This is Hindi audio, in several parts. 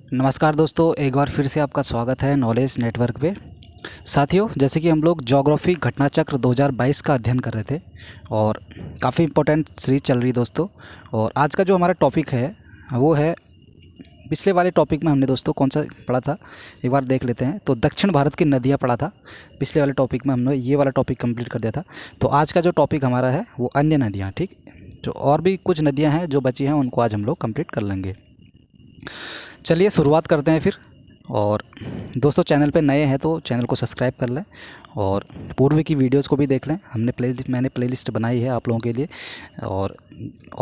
नमस्कार दोस्तों, एक बार फिर से आपका स्वागत है नॉलेज नेटवर्क पे। साथियों, जैसे कि हम लोग ज्योग्राफी घटनाचक्र 2022 का अध्ययन कर रहे थे और काफ़ी इम्पोर्टेंट सीरीज चल रही दोस्तों। और आज का जो हमारा टॉपिक है वो है, पिछले वाले टॉपिक में हमने दोस्तों कौन सा पढ़ा था, एक बार देख लेते हैं। तो दक्षिण भारत की नदियाँ पढ़ा था पिछले वाले टॉपिक में, हमने ये वाला टॉपिक कंप्लीट कर दिया था। तो आज का जो टॉपिक हमारा है वो अन्य नदियाँ, ठीक। जो और भी कुछ नदियाँ हैं जो बची हैं उनको आज हम लोग कंप्लीट कर लेंगे। चलिए शुरुआत करते हैं फिर। और दोस्तों, चैनल पे नए हैं तो चैनल को सब्सक्राइब कर लें और पूर्व की वीडियोस को भी देख लें। मैंने प्लेलिस्ट बनाई है आप लोगों के लिए, और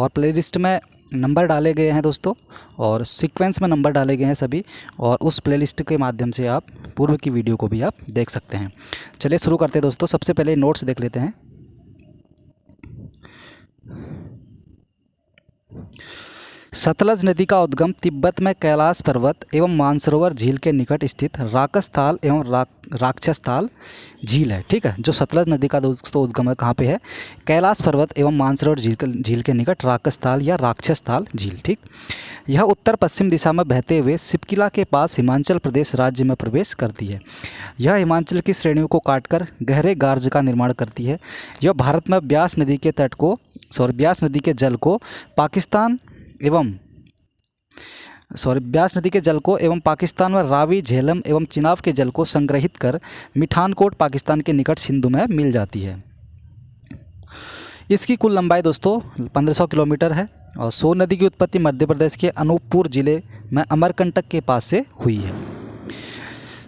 प्लेलिस्ट में नंबर डाले गए हैं दोस्तों, और सीक्वेंस में नंबर डाले गए हैं सभी। और उस प्लेलिस्ट के माध्यम से आप पूर्व की वीडियो को भी आप देख सकते हैं। चलिए शुरू करते हैं दोस्तों। सबसे पहले नोट्स देख लेते हैं। सतलज नदी का उद्गम तिब्बत में कैलाश पर्वत एवं मानसरोवर झील के निकट स्थित राकसताल एवं राक्षसताल झील है, ठीक है। जो सतलज नदी का दोस्तों उद्गम है कहाँ पे है? कैलाश पर्वत एवं मानसरोवर झील के निकट राकसताल या राक्षसताल झील, ठीक। यह उत्तर पश्चिम दिशा में बहते हुए सिपकिला के पास हिमाचल प्रदेश राज्य में प्रवेश करती है। यह हिमाचल की श्रेणियों को काटकर गहरे गार्ज का निर्माण करती है। यह भारत में ब्यास नदी के जल को पाकिस्तान में रावी, झेलम एवं चिनाब के जल को संग्रहित कर मिठानकोट पाकिस्तान के निकट सिंधु में मिल जाती है। इसकी कुल लंबाई दोस्तों 1500 किलोमीटर है। और सोन नदी की उत्पत्ति मध्य प्रदेश के अनूपपुर जिले में अमरकंटक के पास से हुई है।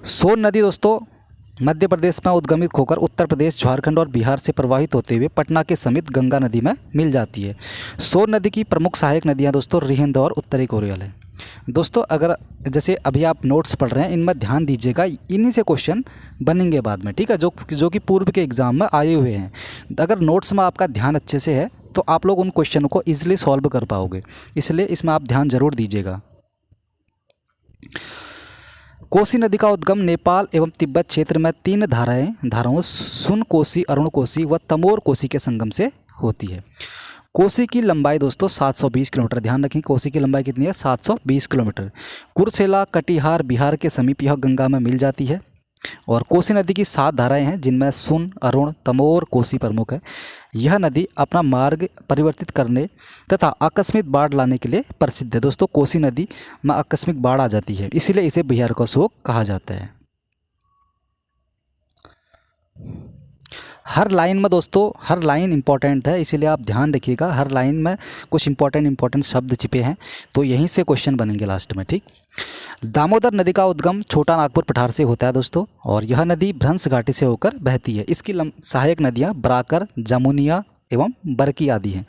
सोन नदी दोस्तों मध्य प्रदेश में उद्गमित होकर उत्तर प्रदेश, झारखंड और बिहार से प्रवाहित होते हुए पटना के समीप गंगा नदी में मिल जाती है। सोन नदी की प्रमुख सहायक नदियां दोस्तों रिहिंद और उत्तरी कोरियल है। दोस्तों, अगर जैसे अभी आप नोट्स पढ़ रहे हैं, इनमें ध्यान दीजिएगा, इन्हीं से क्वेश्चन बनेंगे बाद में, ठीक है, जो कि पूर्व के एग्ज़ाम में आए हुए हैं। अगर नोट्स में आपका ध्यान अच्छे से है तो आप लोग उन क्वेश्चनों को ईजिली सॉल्व कर पाओगे, इसलिए इसमें आप ध्यान जरूर दीजिएगा। कोसी नदी का उद्गम नेपाल एवं तिब्बत क्षेत्र में तीन धाराओं सुन कोसी, अरुण कोसी व तमोर कोसी के संगम से होती है। कोसी की लंबाई दोस्तों 720 किलोमीटर। ध्यान रखें, कोसी की लंबाई कितनी है? 720 किलोमीटर। कुर्सेला, कटिहार, बिहार के समीप यह गंगा में मिल जाती है। और कोसी नदी की 7 धाराएं हैं जिनमें सुन, अरुण, तमोर, कोसी प्रमुख है। यह नदी अपना मार्ग परिवर्तित करने तथा आकस्मिक बाढ़ लाने के लिए प्रसिद्ध है। दोस्तों, कोसी नदी में आकस्मिक बाढ़ आ जाती है, इसीलिए इसे बिहार का शोक कहा जाता है। हर लाइन में दोस्तों, हर लाइन इंपॉर्टेंट है, इसीलिए आप ध्यान रखिएगा। हर लाइन में कुछ इंपॉर्टेंट शब्द छिपे हैं, तो यहीं से क्वेश्चन बनेंगे लास्ट में, ठीक। दामोदर नदी का उद्गम छोटा नागपुर पठार से होता है दोस्तों, और यह नदी भ्रंश घाटी से होकर बहती है। इसकी सहायक नदियाँ बराकर, जमुनिया एवं बरकी आदि हैं।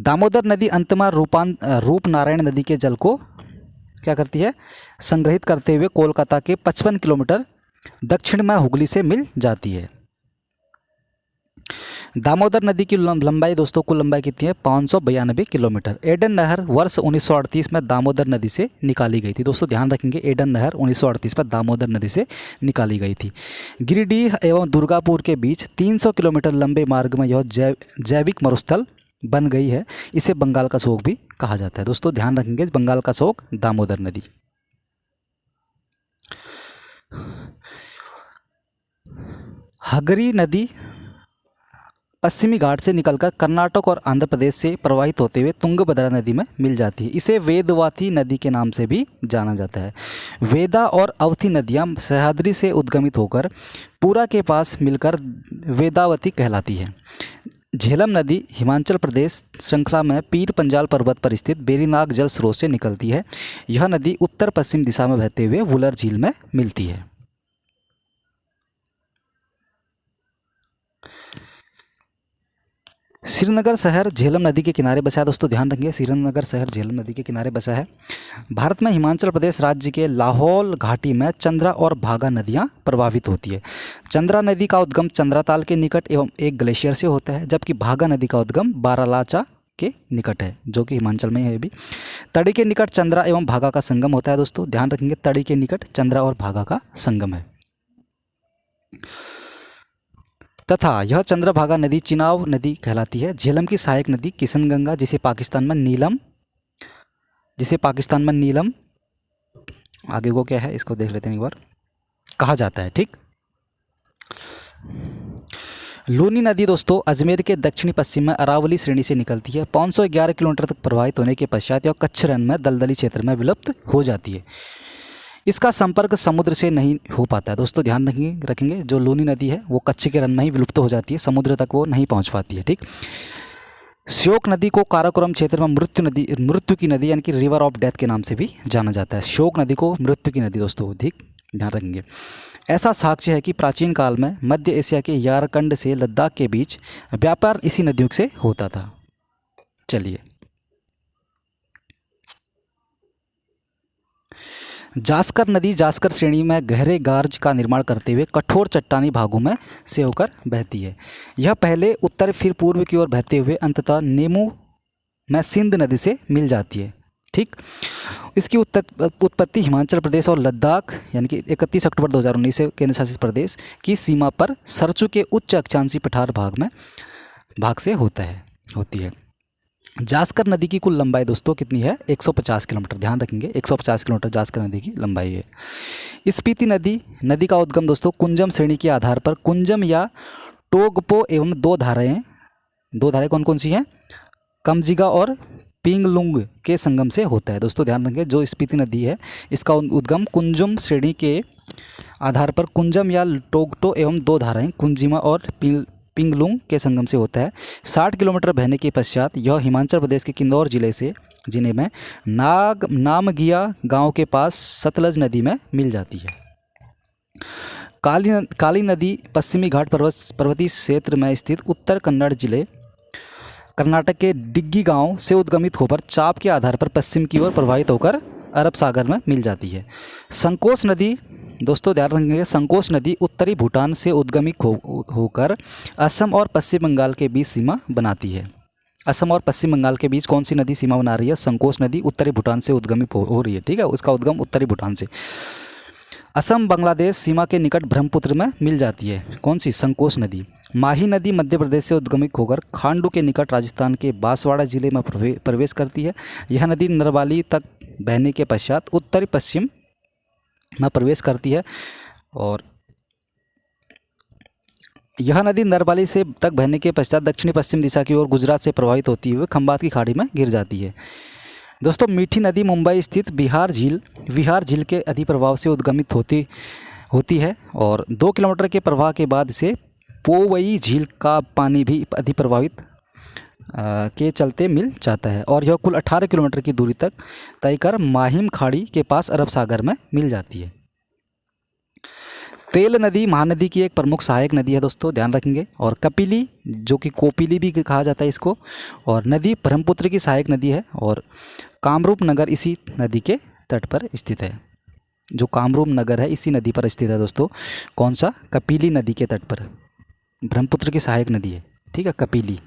दामोदर नदी अंत में रूपनारायण नदी के जल को क्या करती है? संग्रहित करते हुए कोलकाता के 55 किलोमीटर दक्षिण में हुगली से मिल जाती है। दामोदर नदी की लंबाई दोस्तों, कुल लंबाई कितनी है? 592 किलोमीटर। एडन नहर वर्ष 1938 में दामोदर नदी से निकाली गई थी। दोस्तों ध्यान रखेंगे, एडन नहर 1938 में दामोदर नदी से निकाली गई थी। गिरिडीह एवं दुर्गापुर के बीच 300 किलोमीटर लंबे मार्ग में यह जैविक मरुस्थल बन गई है। इसे बंगाल का शोक भी कहा जाता है। दोस्तों ध्यान रखेंगे, बंगाल का शोक दामोदर नदी। हगरी नदी पश्चिमी घाट से निकलकर कर्नाटक और आंध्र प्रदेश से प्रवाहित होते हुए तुंगभद्रा नदी में मिल जाती है। इसे वेदवती नदी के नाम से भी जाना जाता है। वेदा और अवती नदियाँ सह्याद्री से उद्गमित होकर पूरा के पास मिलकर वेदावती कहलाती है। झेलम नदी हिमाचल प्रदेश श्रृंखला में पीर पंजाल पर्वत पर स्थित बेरीनाग जल स्रोत से निकलती है। यह नदी उत्तर पश्चिम दिशा में बहते हुए वुलर झील में मिलती है। श्रीनगर शहर झेलम नदी के किनारे बसा है। दोस्तों ध्यान रखिए, श्रीनगर शहर झेलम नदी के किनारे बसा है। भारत में हिमाचल प्रदेश राज्य के लाहौल घाटी में चंद्रा और भागा नदियां प्रभावित होती है। चंद्रा नदी का उद्गम चंद्राताल के निकट एवं एक ग्लेशियर से होता है, जबकि भागा नदी का उद्गम बारालाचा के निकट है, जो कि हिमाचल में है। भी तड़ी के निकट चंद्रा एवं भागा का संगम होता है। दोस्तों ध्यान रखेंगे, तड़ी के निकट चंद्रा और भागा का संगम है। तथा यह चंद्रभागा नदी चिनाब नदी कहलाती है। झेलम की सहायक नदी किशनगंगा, जिसे पाकिस्तान में नीलम आगे को क्या है इसको देख लेते हैं एक बार, कहा जाता है। ठीक, लूनी नदी दोस्तों अजमेर के दक्षिणी पश्चिम में अरावली श्रेणी से निकलती है। 511 किलोमीटर तक प्रवाहित होने के पश्चात यह कच्छ रण में दलदली क्षेत्र में विलुप्त हो जाती है। इसका संपर्क समुद्र से नहीं हो पाता है दोस्तों, ध्यान रखेंगे। जो लूनी नदी है वो कच्छ के रण में ही विलुप्त हो जाती है, समुद्र तक वो नहीं पहुंच पाती है। ठीक, श्योक नदी को काराकोरम क्षेत्र में मृत्यु की नदी यानी कि रिवर ऑफ डेथ के नाम से भी जाना जाता है। श्योक नदी को मृत्यु की नदी दोस्तों, ठीक ध्यान रखेंगे। ऐसा साक्ष्य है कि प्राचीन काल में मध्य एशिया के यारकंड से लद्दाख के बीच व्यापार इसी नदियों से होता था। चलिए, जास्कर नदी जास्कर श्रेणी में गहरे गार्ज का निर्माण करते हुए कठोर चट्टानी भागों में से होकर बहती है। यह पहले उत्तर फिर पूर्व की ओर बहते हुए अंततः नेमू में सिंध नदी से मिल जाती है। ठीक, इसकी उत्पत्ति हिमाचल प्रदेश और लद्दाख यानी कि 31 अक्टूबर 2019 से केंद्र शासित प्रदेश की सीमा पर सरचू के उच्च अक्षांशीय पठार भाग से होती है। जास्कर नदी की कुल लंबाई दोस्तों कितनी है? 150 किलोमीटर, ध्यान रखेंगे 150 किलोमीटर जास्कर नदी की लंबाई है। स्पीति नदी का उद्गम दोस्तों कुंजम श्रेणी के आधार पर कुंजम या टोगपो एवं दो धाराएं कौन कौन सी हैं? कमजिगा और पिंगलुंग के संगम से होता है। दोस्तों ध्यान रखेंगे, जो स्पीति नदी है इसका उद्गम कुंजम श्रेणी के आधार पर कुंजम या टोगटो एवं दो धाराएं कुंजिमा और पिंगलुंग के संगम से होता है। 60 किलोमीटर बहने के पश्चात यह हिमाचल प्रदेश के किन्नौर जिले में नामगिया गांव के पास सतलज नदी में मिल जाती है। काली नदी पश्चिमी घाट पर्वतीय क्षेत्र में स्थित उत्तर कन्नड़ जिले कर्नाटक के डिग्गी गांव से उद्गमित होकर चाप के आधार पर पश्चिम की ओर प्रवाहित होकर अरब सागर में मिल जाती है। संकोच नदी दोस्तों ध्यान रखेंगे, संकोच नदी उत्तरी भूटान से उद्गमित होकर असम और पश्चिम बंगाल के बीच सीमा बनाती है। असम और पश्चिम बंगाल के बीच कौन सी नदी सीमा बना रही है? संकोच नदी उत्तरी भूटान से उद्गमित हो रही है। ठीक है, उसका उद्गम उत्तरी भूटान से। असम बांग्लादेश सीमा के निकट ब्रह्मपुत्र में मिल जाती है। कौन सी? संकोच नदी। माही नदी मध्य प्रदेश से उद्गमित होकर खांडू के निकट राजस्थान के बांसवाड़ा जिले में प्रवेश करती है। यह नदी नरवाली तक बहने के पश्चात उत्तरी पश्चिम में प्रवेश करती है और यह नदी नरवाली से तक बहने के पश्चात दक्षिणी पश्चिम दिशा की ओर गुजरात से प्रवाहित होती हुई खंबात की खाड़ी में गिर जाती है। दोस्तों मीठी नदी मुंबई स्थित विहार झील के अधिप्रवाह से उद्गमित होती है और 2 किलोमीटर के प्रवाह के बाद इसे पोवई झील का पानी भी अधिप्रवाहित के चलते मिल जाता है और यह कुल 18 किलोमीटर की दूरी तक तय कर माहिम खाड़ी के पास अरब सागर में मिल जाती है। तेल नदी महानदी की एक प्रमुख सहायक नदी है दोस्तों, ध्यान रखेंगे। और कपिली जो कि कोपिली भी कहा जाता है इसको, और नदी ब्रह्मपुत्र की सहायक नदी है और कामरूप नगर इसी नदी के तट पर स्थित है। जो कामरूप नगर है इसी नदी पर स्थित है दोस्तों। कौन सा? कपिली नदी के तट पर, ब्रह्मपुत्र की सहायक नदी है। ठीक है, कपिली,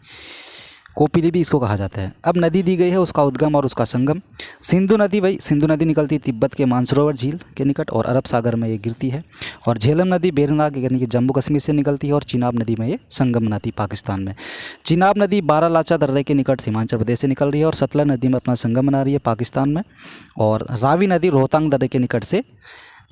कोपिली भी इसको कहा जाता है। अब नदी दी गई है उसका उद्गम और उसका संगम। सिंधु नदी निकलती है तिब्बत के मानसरोवर झील के निकट और अरब सागर में ये गिरती है। और झेलम नदी बेरनाग यानी कि जम्मू कश्मीर से निकलती है और चिनाब नदी में ये संगम बनाती है पाकिस्तान में। चिनाब नदी बारालाचा दर्रे के निकट हिमाचल प्रदेश से निकल रही है और सतलज नदी में अपना संगम बना रही है पाकिस्तान में। और रावी नदी रोहतांग दर्रे के निकट से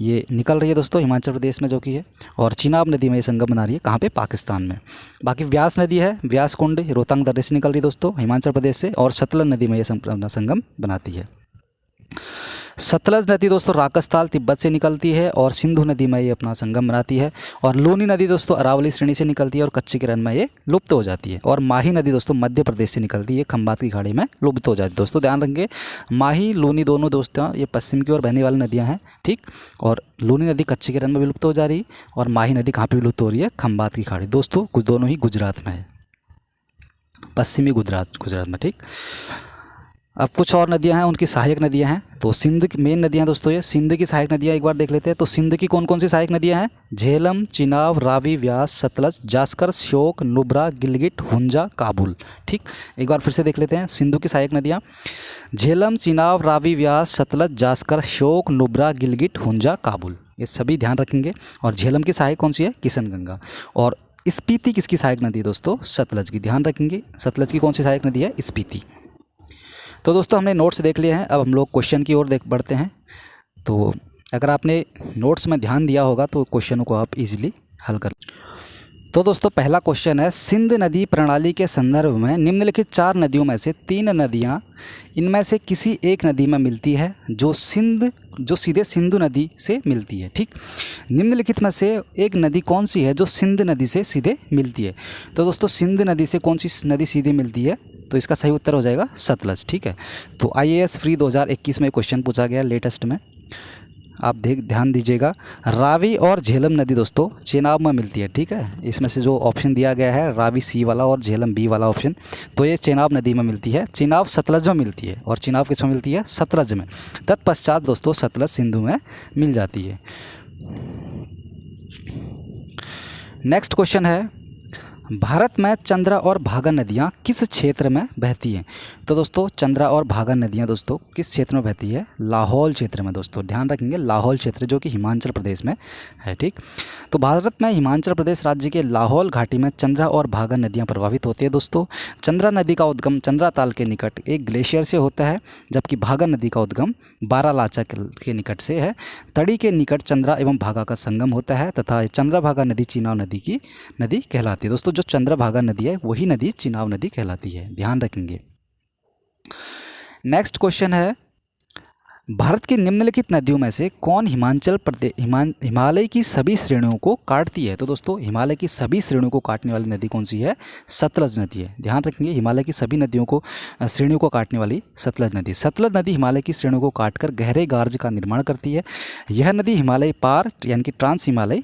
ये निकल रही है दोस्तों हिमाचल प्रदेश में जो कि है, और चिनाब नदी में ये संगम बना रही है कहाँ पे? पाकिस्तान में। बाकी व्यास नदी है, व्यास कुंड रोहतांग दर्रे से निकल रही है दोस्तों हिमाचल प्रदेश से, और सतलज नदी में ये अपना संगम बनाती है। सतलज नदी दोस्तों राकसताल तिब्बत से निकलती है और सिंधु नदी में ये अपना संगम बनाती है। और लूनी नदी दोस्तों अरावली श्रेणी से निकलती है और कच्छ के रण में ये लुप्त हो जाती है। और माही नदी दोस्तों मध्य प्रदेश से निकलती है, खंबात की खाड़ी में लुप्त हो जाती है। दोस्तों ध्यान रखेंगे, माही लूनी दोनों दोस्तों ये पश्चिम की ओर बहने वाली नदियाँ हैं। ठीक, और लूनी नदी कच्छ के रण में विलुप्त हो जा रही है और माही नदी कहाँ पर विलुप्त हो रही है? खंबात की खाड़ी। दोस्तों दोनों ही गुजरात में है, पश्चिमी गुजरात में। ठीक, अब कुछ और नदियां हैं, उनकी सहायक नदियां हैं। तो सिंध की मेन नदियां दोस्तों ये सिंध की सहायक नदियां एक बार देख लेते हैं। तो सिंध की कौन कौन सी सहायक नदियां हैं? झेलम, चिनाब, रावी, व्यास, सतलज, जास्कर, श्योक, नुब्रा, गिलगिट, हुंजा, काबुल। ठीक, एक बार फिर से देख लेते हैं सिंधु की सहायक नदियाँ। झेलम, चिनाब, रावी, व्यास, सतलज, जास्कर, श्योक, नुब्रा, गिलगिट, हुंजा, काबुल, ये सभी ध्यान रखेंगे। और झेलम की सहायक कौन सी है? किशनगंगा। और स्पीति किसकी सहायक नदी है दोस्तों? सतलज की, ध्यान रखेंगे। सतलज की कौन सी सहायक नदी है? स्पीति। तो दोस्तों हमने नोट्स देख लिए हैं, अब हम लोग क्वेश्चन की ओर बढ़ते हैं। तो अगर आपने नोट्स में ध्यान दिया होगा तो क्वेश्चनों को आप इजीली हल कर। तो दोस्तों पहला क्वेश्चन है, सिंध नदी प्रणाली के संदर्भ में निम्नलिखित 4 नदियों में से 3 नदियां इनमें से किसी एक नदी में मिलती है जो सीधे सिंधु नदी से मिलती है। ठीक, निम्नलिखित में से एक नदी कौन सी है जो सिंध नदी से सीधे मिलती है? तो दोस्तों सिंध नदी से कौन सी नदी सीधे मिलती है? तो इसका सही उत्तर हो जाएगा सतलज। ठीक है, तो IAS फ्री 2021 में क्वेश्चन पूछा गया लेटेस्ट में, आप ध्यान दीजिएगा। रावी और झेलम नदी दोस्तों चेनाब में मिलती है। ठीक है, इसमें से जो ऑप्शन दिया गया है रावी C वाला और झेलम B वाला ऑप्शन, तो ये चेनाब नदी में मिलती है। चेनाब सतलज में मिलती है और चेनाब किस में मिलती है? सतलज में। तत्पश्चात दोस्तों सतलज सिंधु में मिल जाती है। नेक्स्ट क्वेश्चन है, भारत में चंद्रा और भागा नदियाँ किस क्षेत्र में बहती हैं? तो दोस्तों चंद्रा और भागा नदियाँ दोस्तों किस क्षेत्र में बहती है? लाहौल क्षेत्र में। दोस्तों ध्यान रखेंगे, लाहौल क्षेत्र जो कि हिमाचल प्रदेश में है। ठीक, तो भारत में हिमाचल प्रदेश राज्य के लाहौल घाटी में चंद्रा और भागा नदियाँ प्रभावित होती है। दोस्तों चंद्रा नदी का उद्गम चंद्रा ताल के निकट एक ग्लेशियर से होता है, जबकि भागा नदी का उद्गम बारालाचा के निकट से है। तड़ी के निकट चंद्रा एवं भागा का संगम होता है तथा चंद्रा भागा नदी चिनाब नदी की नदी कहलाती है। दोस्तों जो चंद्रभागा नदी है वही नदी चिनाब नदी कहलाती है, ध्यान रखेंगे। नेक्स्ट क्वेश्चन है, भारत की निम्नलिखित नदियों में से कौन हिमालय की सभी श्रेणियों को काटती है? तो दोस्तों हिमालय की सभी श्रेणियों को काटने वाली नदी कौन सी है? सतलज नदी है। ध्यान रखेंगे, हिमालय की सभी नदियों को श्रेणियों को काटने वाली सतलज नदी। सतलज नदी हिमालय की श्रेणियों को काटकर गहरे गार्ज का निर्माण करती है। यह नदी हिमालय पार यानी कि ट्रांस हिमालय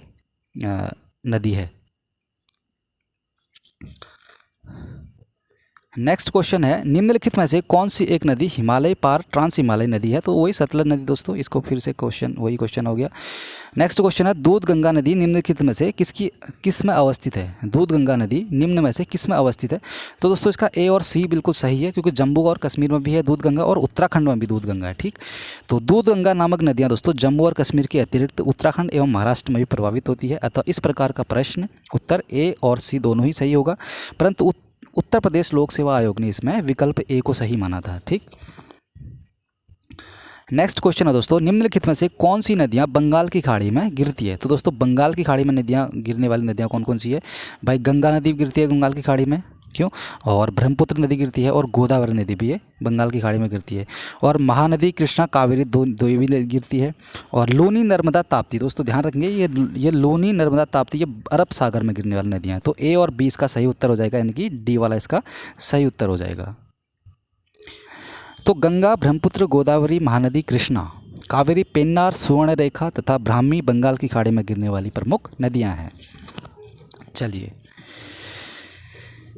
नदी है। नेक्स्ट क्वेश्चन है, निम्नलिखित में से कौन सी एक नदी हिमालय पार ट्रांस हिमालय नदी है? तो वही सतलज नदी दोस्तों, इसको फिर से वही क्वेश्चन हो गया। नेक्स्ट क्वेश्चन है, दूध गंगा नदी निम्नलिखित में से किस में अवस्थित है? दूध गंगा नदी निम्न में से किस में अवस्थित है? तो दोस्तों इसका A और C बिल्कुल सही है, क्योंकि जम्मू और कश्मीर में भी है दूध गंगा और उत्तराखंड में भी दूध गंगा है। ठीक, तो दूध गंगा नामक नदियाँ दोस्तों जम्मू और कश्मीर के अतिरिक्त उत्तराखंड एवं महाराष्ट्र में भी प्रभावित होती है। अतः इस प्रकार का प्रश्न उत्तर A और C दोनों ही सही होगा, परंतु उत्तर प्रदेश लोक सेवा आयोग ने इसमें विकल्प A को सही माना था। ठीक, नेक्स्ट क्वेश्चन है दोस्तों, निम्नलिखित में से कौन सी नदियां बंगाल की खाड़ी में गिरती है? तो दोस्तों बंगाल की खाड़ी में नदियां गिरने वाली नदियां कौन कौन सी है? भाई गंगा नदी गिरती है बंगाल की खाड़ी में, क्यों? और ब्रह्मपुत्र नदी गिरती है और गोदावरी नदी भी है बंगाल की खाड़ी में गिरती है। और महानदी कृष्णा कावेरी दो भी गिरती है। और लोनी नर्मदा ताप्ती, दोस्तों ध्यान रखेंगे ये लोनी नर्मदा ताप्ती ये अरब सागर में गिरने वाली नदियाँ हैं। तो A और B इसका सही उत्तर हो जाएगा, यानी कि D वाला इसका सही उत्तर हो जाएगा। तो गंगा, ब्रह्मपुत्र, गोदावरी, महानदी कृष्णा, कावेरी, पेन्नार, सुवर्णरेखा तथा ब्राह्मी बंगाल की खाड़ी में गिरने वाली प्रमुख नदियाँ हैं। चलिए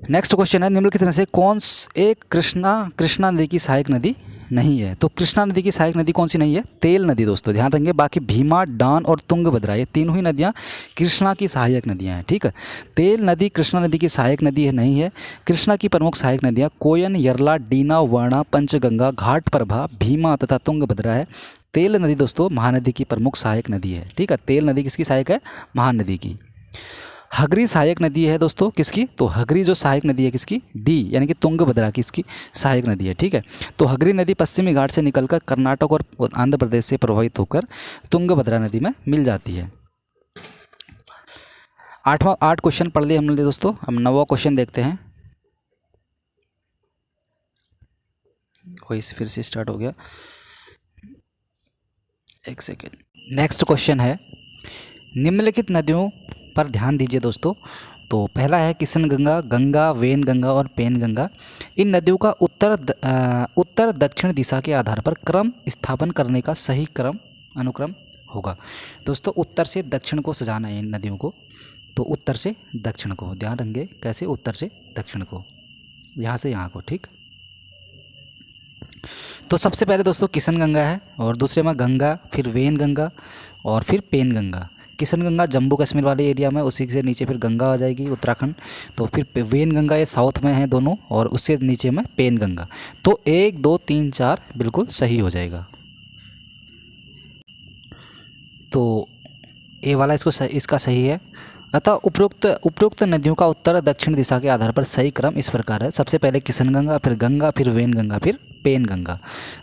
नेक्स्ट क्वेश्चन है, निम्नलिखित में से कौन एक कृष्णा नदी की सहायक नदी नहीं है? तो कृष्णा नदी की सहायक नदी कौन सी नहीं है? तेल नदी। दोस्तों ध्यान रखेंगे, बाकी भीमा, डान और तुंगभद्रा ये तीनों ही नदियाँ कृष्णा की सहायक नदियाँ हैं। ठीक है, तेल नदी कृष्णा नदी की सहायक नदी नहीं है। कृष्णा की प्रमुख सहायक नदियाँ कोयन, यरला, डीना, वर्णा, पंचगंगा, घाटप्रभा, भीमा तथा तुंगभद्रा है। तेल नदी दोस्तों महानदी की प्रमुख सहायक नदी है। ठीक है, तेल नदी किसकी सहायक है? महानदी की। हगरी सहायक नदी है दोस्तों किसकी? तो हगरी जो सहायक नदी है किसकी? डी यानी कि तुंगभद्रा की इसकी सहायक नदी है। ठीक है, तो हगरी नदी पश्चिमी घाट से निकलकर कर्नाटक और आंध्र प्रदेश से प्रभावित होकर तुंगभद्रा नदी में मिल जाती है। 8 क्वेश्चन पढ़ लिए हमने दोस्तों, हम 9वां क्वेश्चन देखते हैं। वही फिर से स्टार्ट हो गया, एक सेकेंड। नेक्स्ट क्वेश्चन है, निम्नलिखित नदियों पर ध्यान दीजिए दोस्तों। तो पहला है किशन गंगा, गंगा, वेन गंगा और पेन गंगा। इन नदियों का उत्तर दक्षिण दिशा के आधार पर क्रम स्थापन करने का सही अनुक्रम होगा। दोस्तों उत्तर से दक्षिण को सजाना है इन नदियों को, तो उत्तर से दक्षिण को, ध्यान रखेंगे कैसे? उत्तर से दक्षिण को, यहाँ से यहाँ को। ठीक, तो सबसे पहले दोस्तों किशन गंगा है और दूसरे में गंगा, फिर वेन गंगा और फिर पेन गंगा। किशन गंगा जम्मू कश्मीर वाले एरिया में, उसी से नीचे फिर गंगा आ जाएगी उत्तराखंड। तो फिर वेन गंगा ये साउथ में है दोनों, और उससे नीचे में पेन गंगा। तो 1, 2, 3, 4 बिल्कुल सही हो जाएगा। तो ए वाला इसका सही है। अतः उपरोक्त नदियों का उत्तर दक्षिण दिशा के आधार पर सही क्रम इस प्रकार है। सबसे पहले किशन गंगा, फिर गंगा, फिर वेन गंगा, फिर पेन गंगा।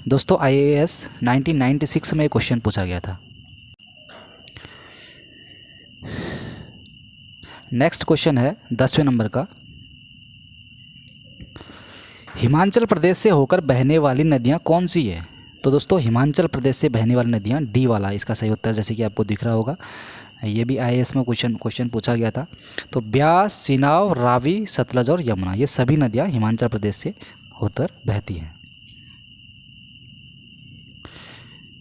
दोस्तों IAS 1996 में क्वेश्चन पूछा गया था। नेक्स्ट क्वेश्चन है 10वें नंबर का, हिमाचल प्रदेश से होकर बहने वाली नदियाँ कौन सी है? तो दोस्तों हिमाचल प्रदेश से बहने वाली नदियाँ, डी वाला इसका सही उत्तर, जैसे कि आपको दिख रहा होगा, ये भी आईएएस में क्वेश्चन पूछा गया था। तो ब्यास, चिनाब, रावी, सतलज और यमुना, ये सभी नदियाँ हिमाचल प्रदेश से होकर बहती हैं।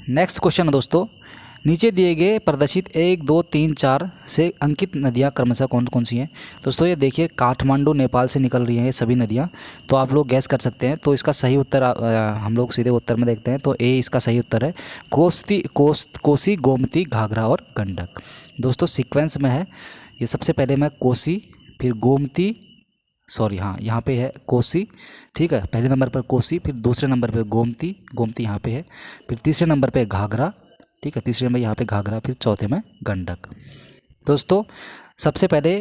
नेक्स्ट क्वेश्चन है दोस्तों, नीचे दिए गए प्रदर्शित 1, 2, 3, 4 से अंकित नदियाँ क्रमशः कौन कौन सी हैं? दोस्तों ये देखिए, काठमांडू नेपाल से निकल रही हैं ये सभी नदियाँ, तो आप लोग गैस कर सकते हैं। तो इसका सही उत्तर हम लोग सीधे उत्तर में देखते हैं, तो ए इसका सही उत्तर है, कोसी, गोमती, घाघरा और गंडक। दोस्तों सीक्वेंस में है ये, सबसे पहले मैं कोसी, फिर गोमती, सॉरी हाँ यहाँ पे है कोसी, ठीक है, पहले नंबर पर कोसी, फिर दूसरे नंबर पे गोमती, गोमती यहाँ पे है, फिर तीसरे नंबर पे घाघरा, ठीक है, तीसरे में यहाँ पे घाघरा, फिर चौथे में गंडक। दोस्तों सबसे पहले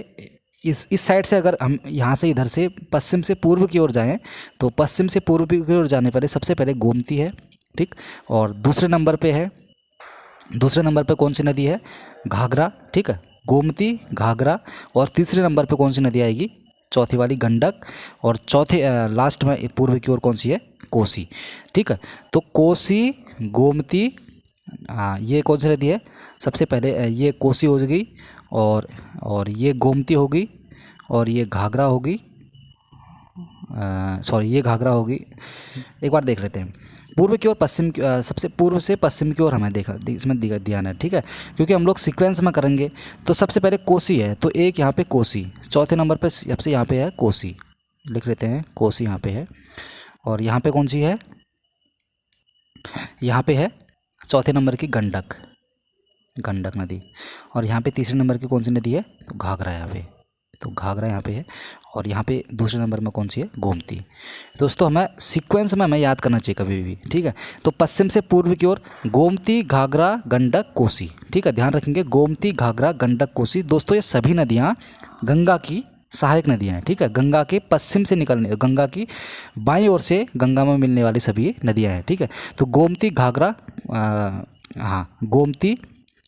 इस साइड से अगर हम यहाँ से इधर से पश्चिम से पूर्व की ओर जाएं, तो पश्चिम से पूर्व की ओर जाने पर सबसे पहले गोमती है, ठीक, और दूसरे नंबर पे कौन सी नदी है? घाघरा, ठीक है, गोमती, घाघरा, और तीसरे नंबर पर कौन सी नदी आएगी? चौथी वाली गंडक, और चौथे लास्ट में पूर्व की ओर कौन सी है? कोसी, ठीक है। तो कोसी, गोमती, हाँ ये कौन सी नदी है? सबसे पहले ये कोसी हो गई, और ये गोमती होगी, और ये घाघरा होगी, सॉरी ये घाघरा होगी। एक बार देख लेते हैं, पूर्व की ओर पश्चिम की, सबसे पूर्व से पश्चिम की ओर हमें इसमें ध्यान है, ठीक है, क्योंकि हम लोग सीक्वेंस में करेंगे। तो सबसे पहले कोसी है, तो एक यहाँ पे कोसी, चौथे नंबर पे सबसे यहाँ पे है कोसी, लिख लेते हैं कोसी यहाँ पे है, और यहाँ पे कौन सी है? यहाँ पे है चौथे नंबर की गंडक नदी, और यहाँ पे तीसरे नंबर की कौन सी नदी है? तो घाघरा यहाँ पे, तो घाघरा यहाँ पे है, और यहाँ पे दूसरे नंबर में कौन सी है? गोमती। दोस्तों हमें सीक्वेंस में हमें याद करना चाहिए कभी भी, ठीक है। तो पश्चिम से पूर्व की ओर गोमती, घाघरा, गंडक, कोसी, ठीक है, ध्यान रखेंगे, गोमती, घाघरा, गंडक, कोसी। दोस्तों ये सभी नदियाँ गंगा की सहायक नदियाँ हैं, ठीक है, गंगा के पश्चिम से निकलने, गंगा की बाईं ओर से गंगा में मिलने वाली सभी नदियाँ हैं, ठीक है। तो गोमती, घाघरा, गोमती,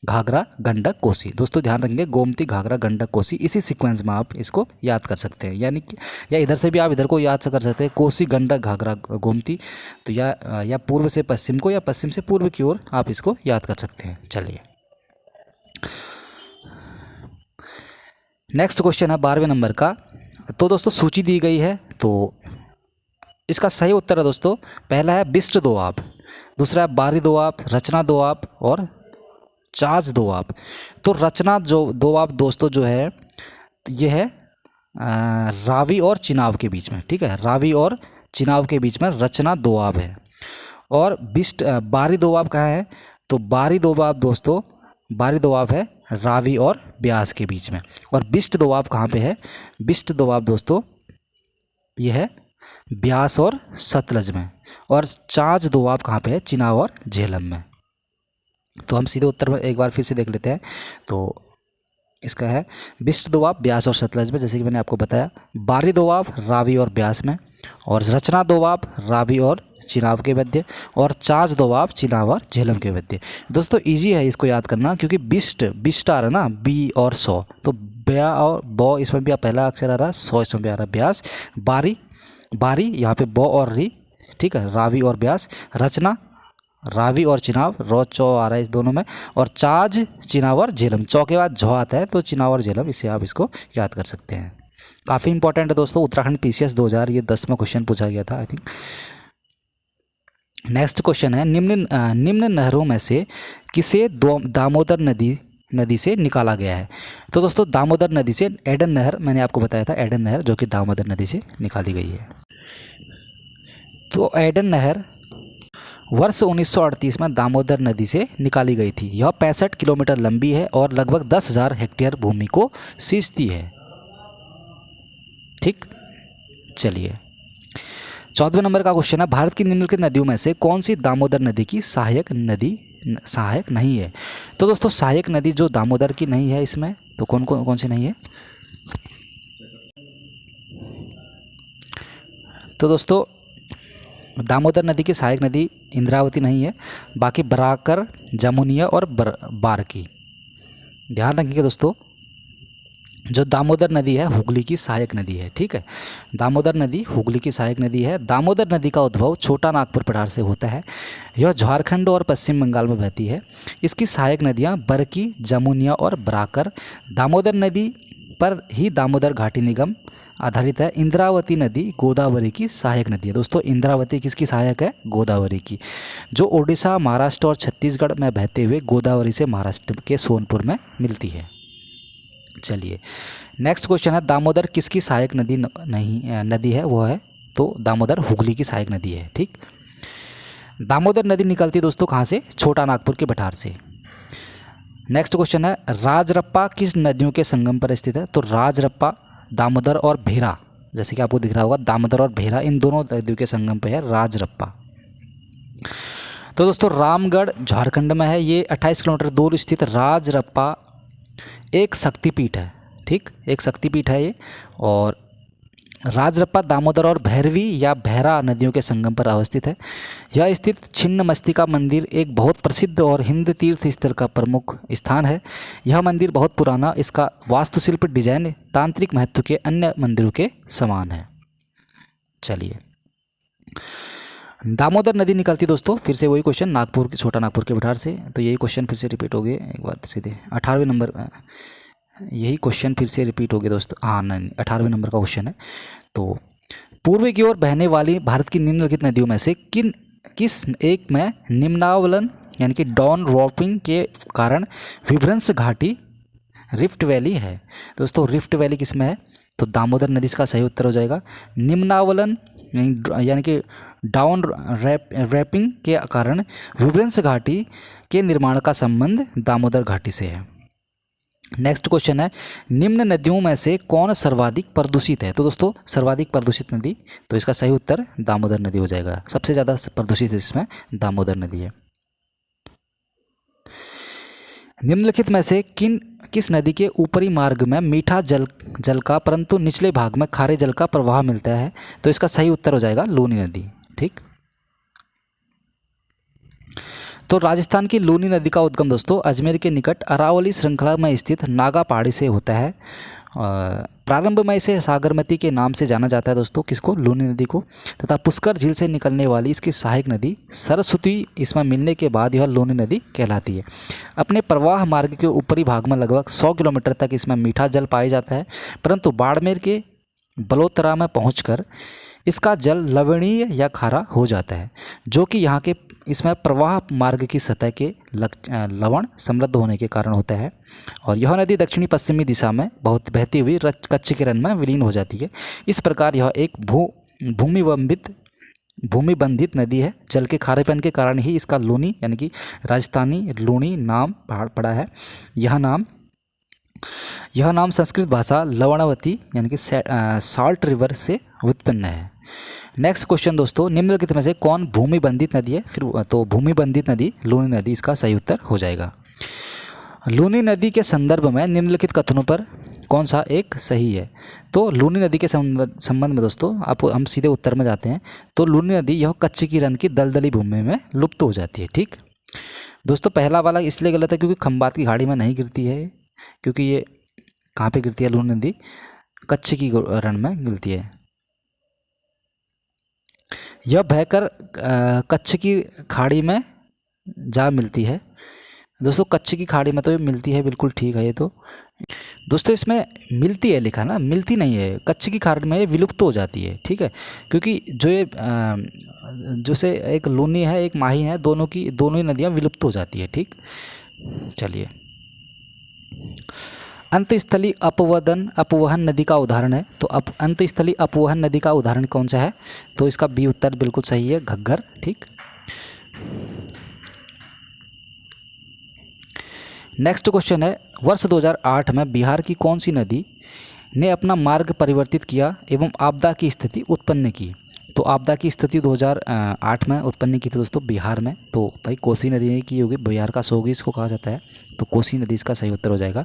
घाघरा, गंडक, कोसी। दोस्तों ध्यान रखेंगे, गोमती, घाघरा, गंडक, कोसी, इसी सीक्वेंस में आप इसको याद कर सकते हैं, यानी कि या इधर से भी आप इधर को याद कर सकते हैं, कोसी, गंडक, घाघरा, गोमती। तो या पूर्व से पश्चिम को, या पश्चिम से पूर्व की ओर आप इसको याद कर सकते हैं। चलिए नेक्स्ट क्वेश्चन है 12वें नंबर का। तो दोस्तों सूची दी गई है, तो इसका सही उत्तर है दोस्तों, पहला है बिस्ट दोआब, दूसरा है बारी दोआब, रचना दोआब और चाज दोआब। तो रचना दोआब दोस्तों जो है ये है रावी और चिनाब के बीच में, ठीक है, रावी और चिनाब के बीच में रचना दोआब है। और बारी दोआब कहाँ है? तो बारी दोआब दोस्तों, बारी दोआब है रावी और ब्यास के बीच में। और बिस्ट दोआब कहाँ पे है? बिस्ट दोआब दोस्तों ये है ब्यास और सतलज में। और चाज दोआब कहाँ पे है? चिनाब और झेलम में। तो हम सीधे उत्तर में एक बार फिर से देख लेते हैं। तो इसका है बिस्ट दोआब ब्यास और सतलज में, जैसे कि मैंने आपको बताया। बारी दोआब रावी और ब्यास में, और रचना दोआब रावी और चिनाब के मध्य, और चाज दोआब चिनाब और झेलम के मध्य। दोस्तों इजी है इसको याद करना, क्योंकि बिस्ट आ रहा है ना, बी और सौ, तो ब्या और बौ इसमें भी पहला अक्षर आ रहा है, सौ इसमें भी आ रहा है, ब्यास। बारी यहाँ पे बौ और री, ठीक है, रावी और ब्यास। रचना रावी और चिनाब, रो चौ आ रहा है इस दोनों में। और चाज चिनाब और झेलम, चौ के बाद झो आता है, तो चिनाब और झेलम, इससे आप इसको याद कर सकते हैं। काफ़ी इंपॉर्टेंट है दोस्तों, उत्तराखंड PCS 2000 ये 10वां क्वेश्चन पूछा गया था आई थिंक। नेक्स्ट क्वेश्चन है निम्न नहरों में से किसे दामोदर नदी से निकाला गया है? तो दोस्तों दामोदर नदी से एडन नहर, मैंने आपको बताया था एडन नहर, जो कि दामोदर नदी से निकाली गई है। तो एडन नहर वर्ष 1938 में दामोदर नदी से निकाली गई थी। यह 65 किलोमीटर लंबी है और लगभग 10,000 हेक्टेयर भूमि को सींचती है। ठीक, चलिए 14वें नंबर का क्वेश्चन है, भारत की निम्नलिखित नदियों में से कौन सी दामोदर नदी की सहायक नहीं है? तो दोस्तों सहायक नदी जो दामोदर की नहीं है इसमें, तो कौन सी नहीं है? तो दोस्तों दामोदर नदी की सहायक नदी इंद्रावती नहीं है, बाकी बराकर, जमुनिया और बारकी। ध्यान रखिएगा दोस्तों, जो दामोदर नदी है हुगली की सहायक नदी है, ठीक है। दामोदर नदी हुगली की सहायक नदी है। दामोदर नदी का उद्भव छोटा नागपुर पठार से होता है। यह झारखंड और पश्चिम बंगाल में बहती है। इसकी सहायक नदियाँ बरकी, जमुनिया और बराकर। दामोदर नदी पर ही दामोदर घाटी निगम आधारित है। इंद्रावती नदी गोदावरी की सहायक नदी है। दोस्तों इंद्रावती किसकी सहायक है? गोदावरी की, जो ओडिशा, महाराष्ट्र और छत्तीसगढ़ में बहते हुए गोदावरी से महाराष्ट्र के सोनपुर में मिलती है। चलिए नेक्स्ट क्वेश्चन है, दामोदर किसकी सहायक नदी नहीं नदी है? वो है तो दामोदर हुगली की सहायक नदी है, ठीक। दामोदर नदी निकलती है दोस्तों कहाँ से? छोटा नागपुर के पठार से। नेक्स्ट क्वेश्चन है, राजरप्पा किस नदियों के संगम पर स्थित है? तो राजरप्पा दामोदर और भेरा, जैसे कि आपको दिख रहा होगा दामोदर और भेरा, इन दोनों नदियों के संगम पे है राजरप्पा। तो दोस्तों रामगढ़ झारखंड में है। ये 28 किलोमीटर दूर स्थित राजरप्पा एक शक्तिपीठ है, ठीक, एक शक्तिपीठ है ये। और राजरप्पा दामोदर और भैरवी या भैरा नदियों के संगम पर अवस्थित है। यह स्थित छिन्नमस्तिका मंदिर एक बहुत प्रसिद्ध और हिंद तीर्थ स्थल का प्रमुख स्थान है। यह मंदिर बहुत पुराना, इसका वास्तुशिल्प डिजाइन तांत्रिक महत्व के अन्य मंदिरों के समान है। चलिए दामोदर नदी निकलती दोस्तों, फिर से वही क्वेश्चन, नागपुर, छोटा नागपुर के पठार से। तो यही क्वेश्चन फिर से रिपीट हो गए एक बार सीधे 18वें नंबर, यही क्वेश्चन फिर से रिपीट हो गया दोस्तों। हाँ नहीं, 18वें नंबर का क्वेश्चन है। तो पूर्व की ओर बहने वाली भारत की निम्नलिखित नदियों में से किस एक में निम्नावलन यानी कि डाउन ड्रॉपिंग के कारण विभ्रंश घाटी रिफ्ट वैली है? दोस्तों रिफ्ट वैली किस में है? तो दामोदर नदी इसका सही उत्तर हो जाएगा। निम्नावलन यानी कि डाउन रैपिंग के कारण विभ्रंश घाटी के निर्माण का संबंध दामोदर घाटी से है। नेक्स्ट क्वेश्चन है, निम्न नदियों में से कौन सर्वाधिक प्रदूषित है? तो दोस्तों सर्वाधिक प्रदूषित नदी, तो इसका सही उत्तर दामोदर नदी हो जाएगा। सबसे ज़्यादा प्रदूषित इसमें दामोदर नदी है। निम्नलिखित में से किस नदी के ऊपरी मार्ग में मीठा जल का परंतु निचले भाग में खारे जल का प्रवाह मिलता है? तो इसका सही उत्तर हो जाएगा लूनी नदी, ठीक। तो राजस्थान की लूनी नदी का उद्गम दोस्तों अजमेर के निकट अरावली श्रृंखला में स्थित नागा पहाड़ी से होता है। प्रारंभ में इसे सागरमती के नाम से जाना जाता है दोस्तों, किसको? लूनी नदी को। तथा पुष्कर झील से निकलने वाली इसकी सहायक नदी सरस्वती इसमें मिलने के बाद यह लूनी नदी कहलाती है। अपने प्रवाह मार्ग के ऊपरी भाग में लगभग 100 किलोमीटर तक इसमें मीठा जल पाया जाता है, परंतु बाड़मेर के बलोतरा में पहुंचकर इसका जल लवणीय या खारा हो जाता है, जो कि यहाँ के इसमें प्रवाह मार्ग की सतह के लवण समृद्ध होने के कारण होता है। और यह नदी दक्षिणी पश्चिमी दिशा में बहुत बहती हुई कच्छ के रन में विलीन हो जाती है। इस प्रकार यह एक भूमिबंधित नदी है। जल के खारेपन के कारण ही इसका लूनी यानी कि राजस्थानी लूनी नाम पड़ा है। यह नाम संस्कृत भाषा लवणवती यानी कि साल्ट रिवर से उत्पन्न है। नेक्स्ट क्वेश्चन दोस्तों, निम्नलिखित में से कौन भूमिबंधित नदी है? फिर तो भूमिबंधित नदी लूनी नदी इसका सही उत्तर हो जाएगा। लूनी नदी के संदर्भ में निम्नलिखित कथनों पर कौन सा एक सही है? तो लूनी नदी के संबंध में दोस्तों हम सीधे उत्तर में जाते हैं। तो लूनी नदी यह कच्छ की रन की दलदली भूमि में लुप्त हो जाती है, ठीक। दोस्तों पहला वाला इसलिए गलत है क्योंकि खंबात की खाड़ी में नहीं गिरती है, क्योंकि ये कहाँ पे गिरती है? लूनी नदी कच्छ की रण में मिलती है। यह बहकर कच्छ की खाड़ी में जा मिलती है। दोस्तों कच्छ की खाड़ी में तो ये मिलती है, बिल्कुल ठीक है ये तो। दोस्तों इसमें मिलती है लिखा ना, मिलती नहीं है। कच्छ की खाड़ी में ये विलुप्त हो जाती है, ठीक है, क्योंकि जो ये जो से एक लूनी है एक माही है, दोनों ही नदियाँ विलुप्त हो जाती है, ठीक। चलिए अंतस्थली अपवहन नदी का उदाहरण है। तो अंतस्थली अपवहन नदी का उदाहरण कौन सा है? तो इसका बी उत्तर बिल्कुल सही है, घग्गर, ठीक। नेक्स्ट क्वेश्चन है, वर्ष 2008 में बिहार की कौन सी नदी ने अपना मार्ग परिवर्तित किया एवं आपदा की स्थिति उत्पन्न की? तो आपदा की स्थिति 2008 में उत्पन्न की थी दोस्तों बिहार में। तो भाई कोसी नदी ने की होगी, बिहार का सोगी इसको कहा जाता है। तो कोसी नदी इसका सही उत्तर हो जाएगा।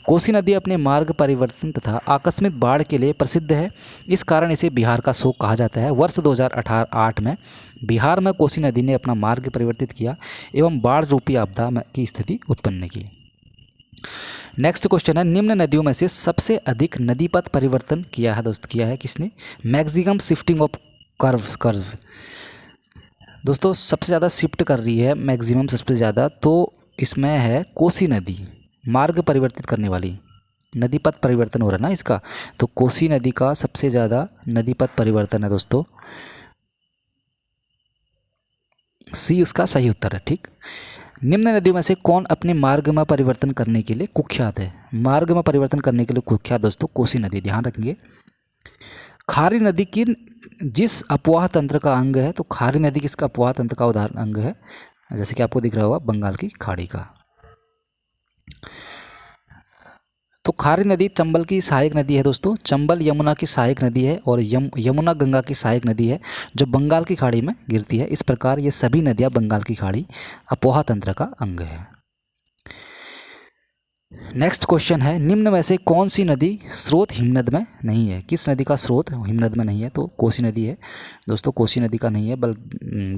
कोसी नदी अपने मार्ग परिवर्तन तथा आकस्मिक बाढ़ के लिए प्रसिद्ध है, इस कारण इसे बिहार का शोक कहा जाता है। वर्ष 2008 में बिहार में कोसी नदी ने अपना मार्ग परिवर्तित किया एवं बाढ़ रूपी आपदा की स्थिति उत्पन्न की। नेक्स्ट क्वेश्चन है, निम्न नदियों में से सबसे अधिक नदी पथ परिवर्तन किया है दोस्त, किया है किसने? Maximum shifting of curve. दोस्तों सबसे ज़्यादा शिफ्ट कर रही है मैक्सिमम, सबसे ज़्यादा तो इसमें है कोसी नदी, मार्ग परिवर्तित करने वाली, नदी पथ परिवर्तन हो रहा है ना इसका, तो कोसी नदी का सबसे ज़्यादा नदी पथ परिवर्तन है दोस्तों, सी उसका सही उत्तर है। ठीक, निम्न नदियों में से कौन अपने मार्ग में परिवर्तन करने के लिए कुख्यात है? मार्ग में परिवर्तन करने के लिए कुख्यात दोस्तों कोसी नदी, ध्यान रखेंगे। खारी नदी की जिस अपवाह तंत्र का अंग है, तो खारी नदी किसका अपवाह तंत्र का उदाहरण अंग है? जैसे कि आपको दिख रहा होगा बंगाल की खाड़ी का। तो खारी नदी चंबल की सहायक नदी है दोस्तों, चंबल यमुना की सहायक नदी है और यमुना गंगा की सहायक नदी है जो बंगाल की खाड़ी में गिरती है। इस प्रकार ये सभी नदियां बंगाल की खाड़ी अपोहा तंत्र का अंग है। नेक्स्ट क्वेश्चन है, निम्न में से कौन सी नदी स्रोत हिमनद में नहीं है? किस नदी का स्रोत हिमनद में नहीं है? तो कोसी नदी है दोस्तों, कोसी नदी का नहीं है,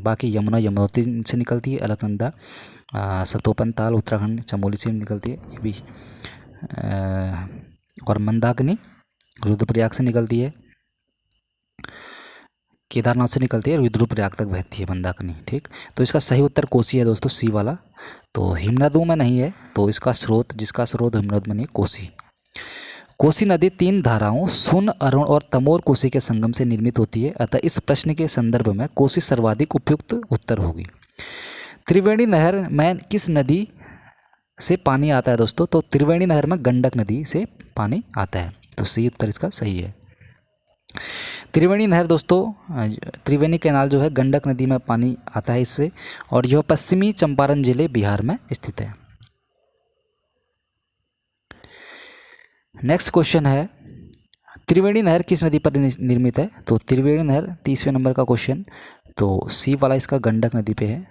बाकी यमुना यमुनोत्री से निकलती है, अलकनंदा सतोपन ताल उत्तराखंड चमोली से निकलती है ये भी, और मंदाकिनी रुद्रप्रयाग से निकलती है, केदारनाथ से निकलती है, रुद्रप्रयाग तक बहती है मंदाकिनी। ठीक, तो इसका सही उत्तर कोसी है दोस्तों, सी वाला। तो हिमनदों में नहीं है, तो इसका स्रोत, जिसका स्रोत हिमनद में नहीं, कोसी। कोसी नदी 3 धाराओं सुन, अरुण और तमोर कोसी के संगम से निर्मित होती है, अतः इस प्रश्न के संदर्भ में कोसी सर्वाधिक उपयुक्त उत्तर होगी। त्रिवेणी नहर में किस नदी से पानी आता है दोस्तों? तो त्रिवेणी नहर में गंडक नदी से पानी आता है, तो सी उत्तर इसका सही है। त्रिवेणी नहर दोस्तों, त्रिवेणी कैनाल जो है गंडक नदी में पानी आता है इससे, और यह पश्चिमी चंपारण जिले बिहार में स्थित है। नेक्स्ट क्वेश्चन है, त्रिवेणी नहर किस नदी पर निर्मित है? तो त्रिवेणी नहर 30वें नंबर का क्वेश्चन, तो सी वाला इसका गंडक नदी पे है।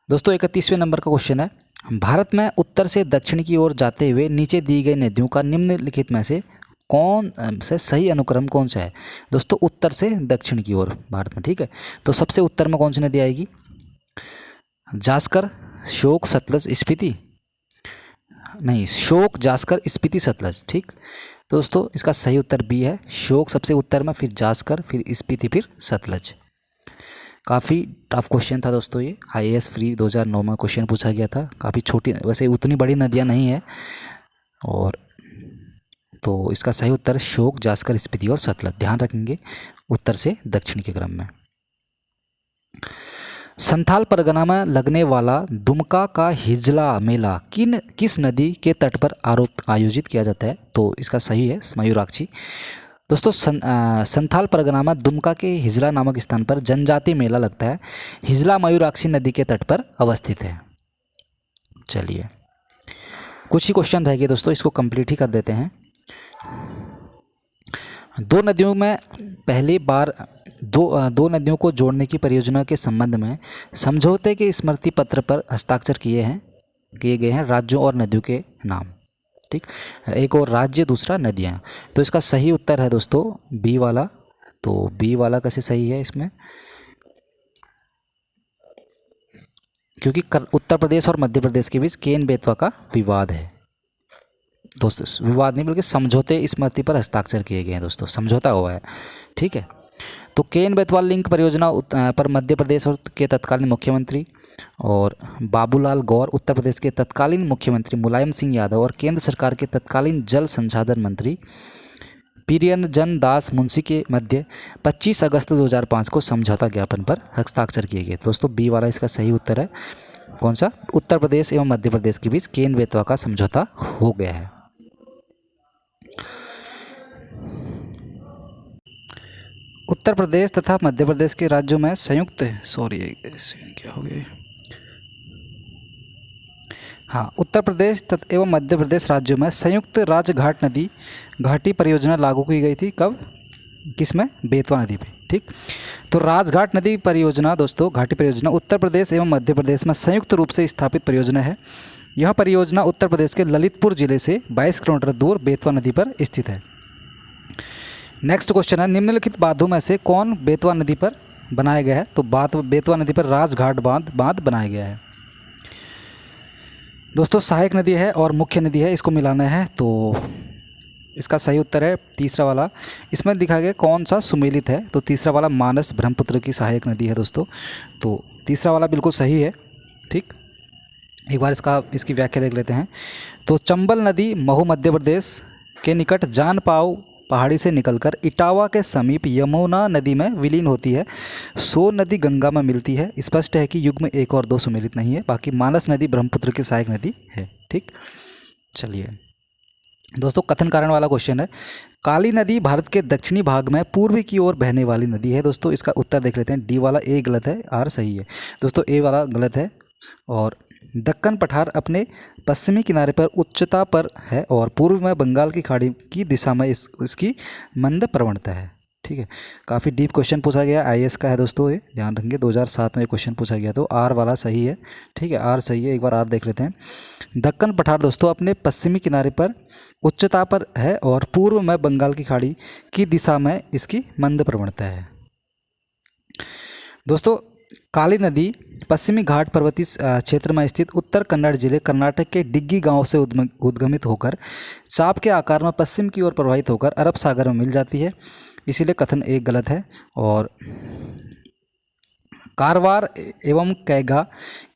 दोस्तों 31वें नंबर का क्वेश्चन है, भारत में उत्तर से दक्षिण की ओर जाते हुए नीचे दी गई नदियों का निम्नलिखित में से कौन से सही अनुक्रम कौन सा है? दोस्तों उत्तर से दक्षिण की ओर भारत में, ठीक है, तो सबसे उत्तर में कौन सी नदी आएगी? जास्कर, श्योक, सतलज, स्पीति, नहीं, श्योक, जास्कर, स्पीति, सतलज। ठीक, दोस्तों इसका सही उत्तर बी है, श्योक सबसे उत्तर में, फिर जास्कर, फिर स्पीति, फिर सतलज। काफ़ी टफ क्वेश्चन था दोस्तों ये, IAS फ्री 2009 में क्वेश्चन पूछा गया था। काफ़ी छोटी, वैसे उतनी बड़ी नदियाँ नहीं है, और तो इसका सही उत्तर श्योक, जास्कर, स्पीति और सतलज। ध्यान रखेंगे उत्तर से दक्षिण के क्रम में। संथाल परगना में लगने वाला दुमका का हिजला मेला किस नदी के तट पर आयोजित किया जाता है? तो इसका सही है मयूराक्षी। दोस्तों संथाल परगना में दुमका के हिजला नामक स्थान पर जनजाति मेला लगता है। हिजला मयूराक्षी नदी के तट पर अवस्थित है। चलिए कुछ ही क्वेश्चन रह गए दोस्तों, इसको कंप्लीट ही कर देते हैं। दो नदियों में पहली बार दो नदियों को जोड़ने की परियोजना के संबंध में समझौते के स्मृति पत्र पर हस्ताक्षर किए गए हैं राज्यों और नदियों के नाम। ठीक, एक और राज्य, दूसरा नदियाँ। तो इसका सही उत्तर है दोस्तों बी वाला। तो बी वाला कैसे सही है इसमें? क्योंकि उत्तर प्रदेश और मध्य प्रदेश के बीच केन बेतवा का विवाद है दोस्तों, विवाद नहीं बल्कि समझौते स्मृति पर हस्ताक्षर किए गए हैं दोस्तों, समझौता हुआ है। ठीक है, तो केन बेतवा लिंक परियोजना पर मध्य प्रदेश और के तत्कालीन मुख्यमंत्री और बाबूलाल गौर, उत्तर प्रदेश के तत्कालीन मुख्यमंत्री मुलायम सिंह यादव और केंद्र सरकार के तत्कालीन जल संसाधन मंत्री पिरियनजन दास मुंशी के मध्य 25 अगस्त 2005 को समझौता ज्ञापन पर हस्ताक्षर किए गए। दोस्तों बी वाला इसका सही उत्तर है। कौन सा? उत्तर प्रदेश एवं मध्य प्रदेश के बीच केन बेतवा का समझौता हो गया है। उत्तर प्रदेश तथा मध्य प्रदेश के राज्यों में संयुक्त क्या हो गया? हाँ, उत्तर प्रदेश एवं मध्य प्रदेश राज्यों में संयुक्त राजघाट नदी घाटी परियोजना लागू की गई थी। कब? किसमें? बेतवा नदी पे। ठीक, तो राजघाट नदी परियोजना दोस्तों, घाटी परियोजना उत्तर प्रदेश एवं मध्य प्रदेश में संयुक्त रूप से स्थापित परियोजना है। यह परियोजना उत्तर प्रदेश के ललितपुर जिले से 22 किलोमीटर दूर बेतवा नदी पर स्थित है। नेक्स्ट क्वेश्चन है, निम्नलिखित बांधों में से कौन बेतवा नदी पर बनाया गया है? तो बेतवा नदी पर राजघाट बांध बनाया गया है। दोस्तों सहायक नदी है और मुख्य नदी है, इसको मिलाना है, तो इसका सही उत्तर है तीसरा वाला। इसमें दिखा गया कौन सा सुमेलित है, तो तीसरा वाला मानस ब्रह्मपुत्र की सहायक नदी है दोस्तों। तो तीसरा वाला बिल्कुल सही है। ठीक, एक बार इसकी व्याख्या देख लेते हैं। तो चंबल नदी महू मध्य प्रदेश के निकट जानपाव पहाड़ी से निकलकर इटावा के समीप यमुना नदी में विलीन होती है। सोन नदी गंगा में मिलती है। स्पष्ट है कि युग में 1 और 2 सुमेलित नहीं है। बाकी मानस नदी ब्रह्मपुत्र की सहायक नदी है। ठीक, चलिए दोस्तों कथन कारण वाला क्वेश्चन है। काली नदी भारत के दक्षिणी भाग में पूर्व की ओर बहने वाली नदी है। दोस्तों इसका उत्तर देख लेते हैं। डी वाला ए गलत है, आर सही है। दोस्तों ए वाला गलत है। और दक्कन पठार अपने पश्चिमी किनारे पर उच्चता पर है और पूर्व में बंगाल की खाड़ी की दिशा में इसकी मंद प्रवणता है। ठीक है, काफ़ी डीप क्वेश्चन पूछा गया, आईएएस का है दोस्तों, ये ध्यान रखेंगे। 2007 में क्वेश्चन पूछा गया, तो आर वाला सही है। ठीक है, आर सही है। एक बार आर देख लेते हैं। दक्कन पठार दोस्तों अपने पश्चिमी किनारे पर उच्चता पर है और पूर्व में बंगाल की खाड़ी की दिशा में इसकी मंद प्रवणता है। दोस्तों काली नदी पश्चिमी घाट पर्वतीय क्षेत्र में स्थित उत्तर कन्नड़ जिले कर्नाटक के डिग्गी गांव से उद्गमित होकर चाप के आकार में पश्चिम की ओर प्रवाहित होकर अरब सागर में मिल जाती है। इसीलिए कथन एक गलत है। और कारवार एवं कैगा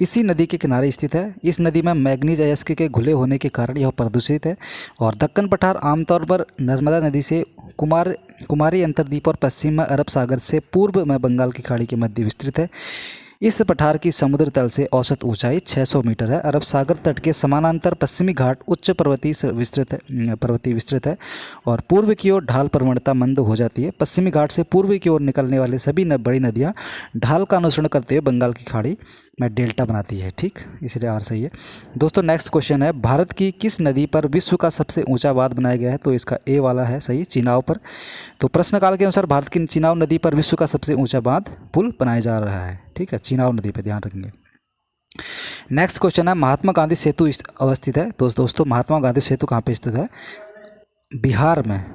इसी नदी के किनारे स्थित है। इस नदी में मैग्नीज अयस्क के घुले होने के कारण यह प्रदूषित है। और दक्कन पठार आमतौर पर नर्मदा नदी से कुमारी अंतर्द्वीप और पश्चिम में अरब सागर से पूर्व में बंगाल की खाड़ी के मध्य विस्तृत है। इस पठार की समुद्र तल से औसत ऊंचाई 600 मीटर है। अरब सागर तट के समानांतर पश्चिमी घाट उच्च पर्वतीय विस्तृत है और पूर्व की ओर ढाल प्रवणता मंद हो जाती है। पश्चिमी घाट से पूर्व की ओर निकलने वाले सभी बड़ी नदियां ढाल का अनुसरण करते हुए बंगाल की खाड़ी में डेल्टा बनाती है। ठीक, इसलिए आर सही है। दोस्तों नेक्स्ट क्वेश्चन है, भारत की किस नदी पर विश्व का सबसे ऊंचा बांध बनाया गया है, तो इसका ए वाला है सही, चिनाव पर। तो प्रश्नकाल के अनुसार भारत की चिनाव नदी पर विश्व का सबसे ऊंचा बांध पुल बनाया जा रहा है। ठीक है, चिनाव नदी पर ध्यान रखेंगे। नेक्स्ट क्वेश्चन है, महात्मा गांधी सेतु अवस्थित है। दोस्तों महात्मा गांधी सेतु कहाँ पे स्थित है? बिहार में।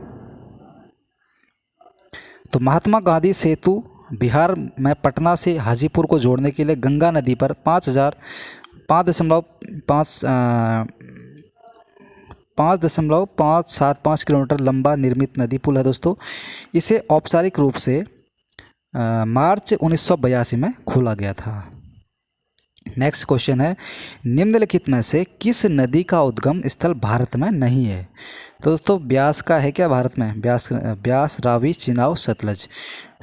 तो महात्मा गांधी सेतु बिहार में पटना से हाजीपुर को जोड़ने के लिए गंगा नदी पर 5.575 किलोमीटर लंबा निर्मित नदी पुल है दोस्तों। इसे औपचारिक रूप से मार्च 1982 में खोला गया था। नेक्स्ट क्वेश्चन है, निम्नलिखित में से किस नदी का उद्गम स्थल भारत में नहीं है? तो दोस्तों ब्यास का है क्या भारत में? ब्यास, रावी, चिनाव, सतलज।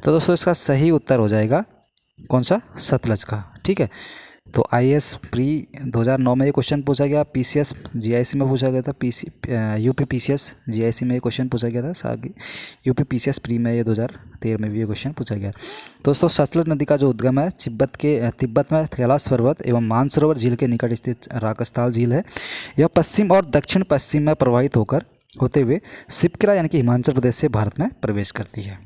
तो दोस्तों इसका सही उत्तर हो जाएगा कौन सा? सतलज का। ठीक है, तो आईएएस प्री 2009 में ये क्वेश्चन पूछा गया, पीसीएस जीआईसी में पूछा गया था, यूपी पीसीएस जीआईसी में ये क्वेश्चन पूछा गया था, साथ ही यूपी पीसीएस प्री में ये 2013 में भी ये क्वेश्चन पूछा गया। दोस्तों सतलज नदी का जो उद्गम है तिब्बत में कैलाश पर्वत एवं मानसरोवर झील के निकट स्थित राकस्थाल झील है। यह पश्चिम और दक्षिण पश्चिम में प्रवाहित होते हुए सिपकिला यानी कि हिमाचल प्रदेश से भारत में प्रवेश करती है।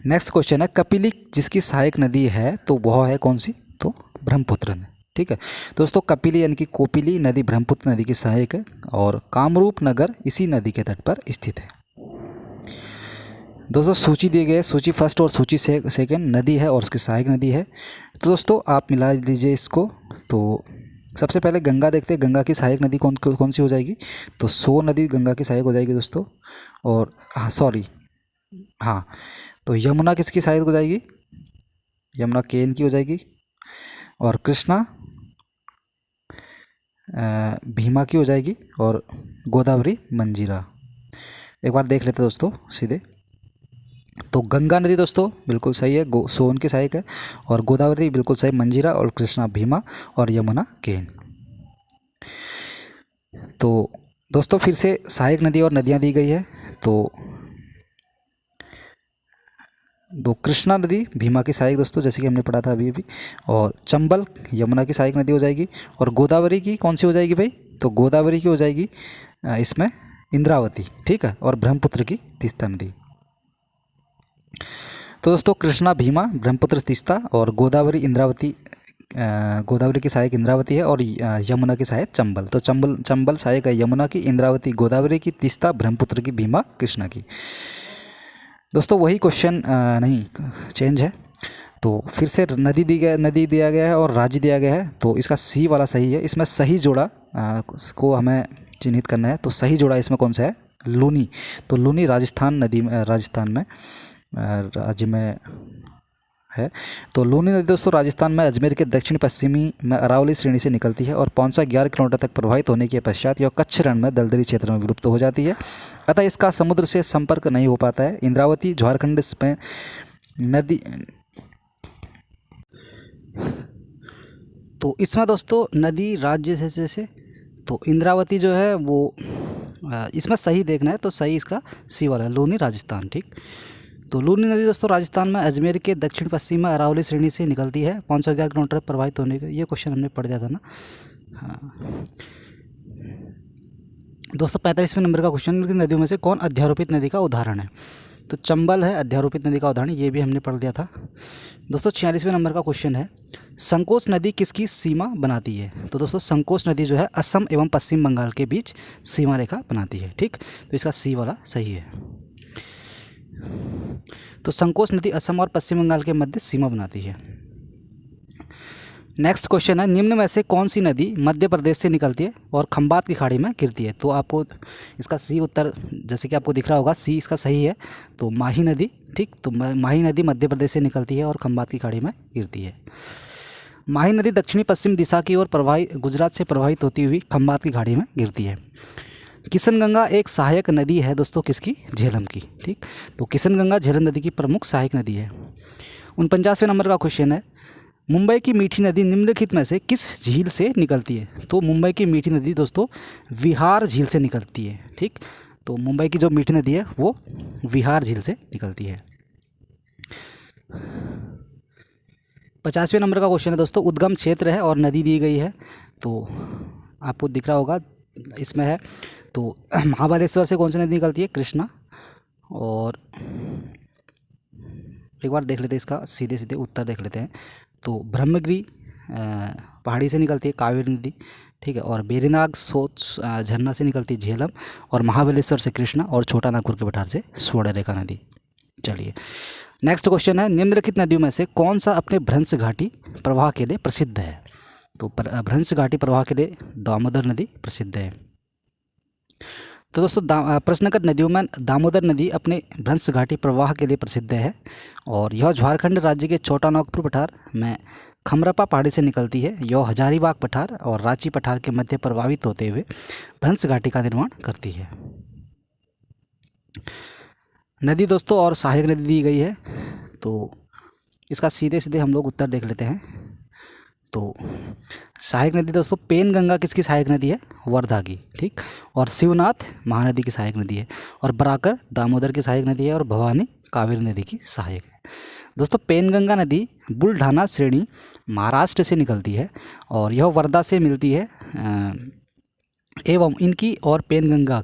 नेक्स्ट क्वेश्चन है, कपिली जिसकी सहायक नदी है तो वह है कौन सी? तो ब्रह्मपुत्र। ठीक है दोस्तों, कपिली यानी कि कोपिली नदी ब्रह्मपुत्र नदी की सहायक है और कामरूप नगर इसी नदी के तट पर स्थित है। दोस्तों सूची दिए गए, सूची फर्स्ट और सूची सेकंड नदी है और उसकी सहायक नदी है। तो दोस्तों आप मिला लीजिए इसको। तो सबसे पहले गंगा देखते हैं, गंगा की सहायक नदी कौन सी हो जाएगी? तो सोन नदी गंगा की सहायक हो जाएगी दोस्तों। और हाँ, तो यमुना किसकी सहायक हो जाएगी? यमुना केन की हो जाएगी। और कृष्णा भीमा की हो जाएगी और गोदावरी मंजीरा। एक बार देख लेते हैं दोस्तों सीधे। तो गंगा नदी दोस्तों बिल्कुल सही है, सोन की सहायक है। और गोदावरी बिल्कुल सही, मंजीरा और कृष्णा भीमा और यमुना केन। तो दोस्तों फिर से सहायक नदी और नदियाँ दी गई है। तो कृष्णा नदी भीमा की सहायक दोस्तों, जैसे कि हमने पढ़ा था अभी। और चंबल यमुना की सहायक नदी हो जाएगी। और गोदावरी की कौन सी हो जाएगी भाई? तो गोदावरी की हो जाएगी इसमें इंद्रावती। ठीक है, और ब्रह्मपुत्र की तीस्ता नदी। तो दोस्तों कृष्णा भीमा, ब्रह्मपुत्र तीस्ता और गोदावरी इंद्रावती। गोदावरी की सहायक इंद्रावती है और यमुना की सहायक चंबल। तो चंबल सहायक है यमुना की, इंद्रावती गोदावरी की, तीस्ता ब्रह्मपुत्र की, भीमा कृष्णा की। दोस्तों वही क्वेश्चन नहीं चेंज है। तो फिर से नदी दिया गया है और राज्य दिया गया है, तो इसका सी वाला सही है। इसमें सही जोड़ा को हमें चिन्हित करना है, तो सही जोड़ा इसमें कौन सा है? लूनी। तो लूनी राजस्थान नदी में, राजस्थान में राज्य में है। तो लूनी नदी दोस्तों राजस्थान में अजमेर के दक्षिण पश्चिमी में अरावली श्रेणी से निकलती है और पौंसा 11 किलोमीटर तक प्रवाहित होने के पश्चात यह कच्छ रण में दलदली क्षेत्र में विलुप्त हो जाती है। अतः इसका समुद्र से संपर्क नहीं हो पाता है। इंद्रावती झारखंड में नदी, तो इसमें दोस्तों नदी राज्य जैसे, तो इंद्रावती जो है वो इसमें सही देखना है, तो सही इसका सी वाला है, लूनी राजस्थान। ठीक, तो लूनी नदी दोस्तों राजस्थान में अजमेर के दक्षिण पश्चिम में अरावली श्रेणी से निकलती है। 511 किलोमीटर प्रवाहित होने के, ये क्वेश्चन हमने पढ़ दिया था ना। हाँ दोस्तों 45वें नंबर का क्वेश्चन, नदियों में से कौन अध्यारोपित नदी का उदाहरण है? तो चंबल है अध्यारोपित नदी का उदाहरण, ये भी हमने पढ़ दिया था। दोस्तों 46वें नंबर का क्वेश्चन है, संकोच नदी किसकी सीमा बनाती है? तो दोस्तों संकोच नदी जो है असम एवं पश्चिम बंगाल के बीच सीमा रेखा बनाती है। ठीक, तो इसका सी वाला सही है। तो संकोच नदी असम और पश्चिम बंगाल के मध्य सीमा बनाती है। नेक्स्ट क्वेश्चन है, निम्न में से कौन सी नदी मध्य प्रदेश से निकलती है और खंबात की खाड़ी में गिरती है? तो आपको इसका सी उत्तर जैसे कि आपको दिख रहा होगा, सी इसका सही है। तो माही नदी। ठीक, तो माही नदी मध्य प्रदेश से निकलती है और खंबात की खाड़ी में गिरती है। माही नदी दक्षिणी पश्चिम दिशा की ओर गुजरात से प्रवाहित होती हुई खंबात की खाड़ी में गिरती है। किशनगंगा एक सहायक नदी है दोस्तों किसकी? झेलम की। ठीक, तो किशनगंगा झेलम नदी की प्रमुख सहायक नदी है। 49वें नंबर का क्वेश्चन है, मुंबई की मीठी नदी निम्नलिखित में से किस झील से निकलती है? तो मुंबई की मीठी नदी दोस्तों विहार झील से निकलती है। ठीक, तो मुंबई की जो मीठी नदी है वो विहार झील से निकलती है। 50वें नंबर का क्वेश्चन है दोस्तों, उद्गम क्षेत्र है और नदी दी गई है, तो आपको दिख रहा होगा इसमें है। तो महाबलेश्वर से कौन सी नदी निकलती है? कृष्णा। और एक बार देख लेते हैं इसका सीधे सीधे उत्तर देख लेते हैं। तो ब्रह्मगिरी पहाड़ी से निकलती है कावेरी नदी। ठीक है, और बेरीनाग सोच झरना से निकलती है झेलम, और महाबलेश्वर से कृष्णा, और छोटा नागपुर के पठार से स्वर्णरेखा नदी। चलिए नेक्स्ट क्वेश्चन है, निम्नलिखित नदियों में से कौन सा अपने भ्रंश घाटी प्रवाह के लिए प्रसिद्ध है? तो भ्रंश घाटी प्रवाह के लिए दामोदर नदी प्रसिद्ध है। तो दोस्तों प्रश्नकट नदियों में दामोदर नदी अपने भ्रंश घाटी प्रवाह के लिए प्रसिद्ध है, और यह झारखंड राज्य के छोटा नागपुर पठार में खमरपा पहाड़ी से निकलती है। यह हजारीबाग पठार और रांची पठार के मध्य प्रवाहित होते हुए भ्रंश घाटी का निर्माण करती है। नदी दोस्तों और सहायक नदी दी गई है, तो इसका सीधे सीधे हम लोग उत्तर देख लेते हैं। तो सहायक नदी दोस्तों पेनगंगा किसकी सहायक नदी है? वर्धा की। ठीक, और शिवनाथ महानदी की सहायक नदी है, और बराकर दामोदर की सहायक नदी है, और भवानी कावेरी नदी की सहायक है। दोस्तों पेनगंगा नदी बुलढाना श्रेणी महाराष्ट्र से निकलती है, और यह वर्धा से मिलती है, एवं इनकी और पेनगंगा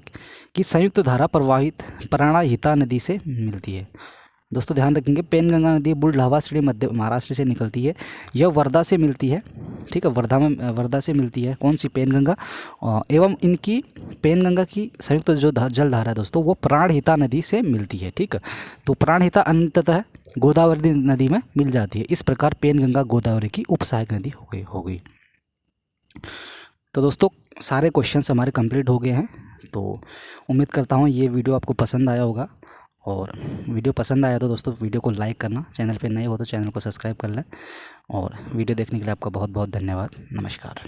की संयुक्त धारा प्रवाहित प्राणहिता नदी से मिलती है। दोस्तों ध्यान रखेंगे, पेनगंगा नदी बुलढाना श्रेणी मध्य महाराष्ट्र से निकलती है, यह वर्धा से मिलती है। ठीक है, वर्धा से मिलती है कौन सी? पेनगंगा। एवं इनकी पेनगंगा की संयुक्त जो जलधारा है दोस्तों वो प्राणहिता नदी से मिलती है। ठीक है, तो प्राणहिता अंततः गोदावरी नदी में मिल जाती है। इस प्रकार पेनगंगा गोदावरी की उपसहायक नदी हो गई। तो दोस्तों सारे क्वेश्चंस हमारे कंप्लीट हो गए हैं। तो उम्मीद करता हूँ ये वीडियो आपको पसंद आया होगा, और वीडियो पसंद आया तो दोस्तों वीडियो को लाइक करना, चैनल पे नए हो तो चैनल को सब्सक्राइब कर लें, और वीडियो देखने के लिए आपका बहुत बहुत धन्यवाद। नमस्कार।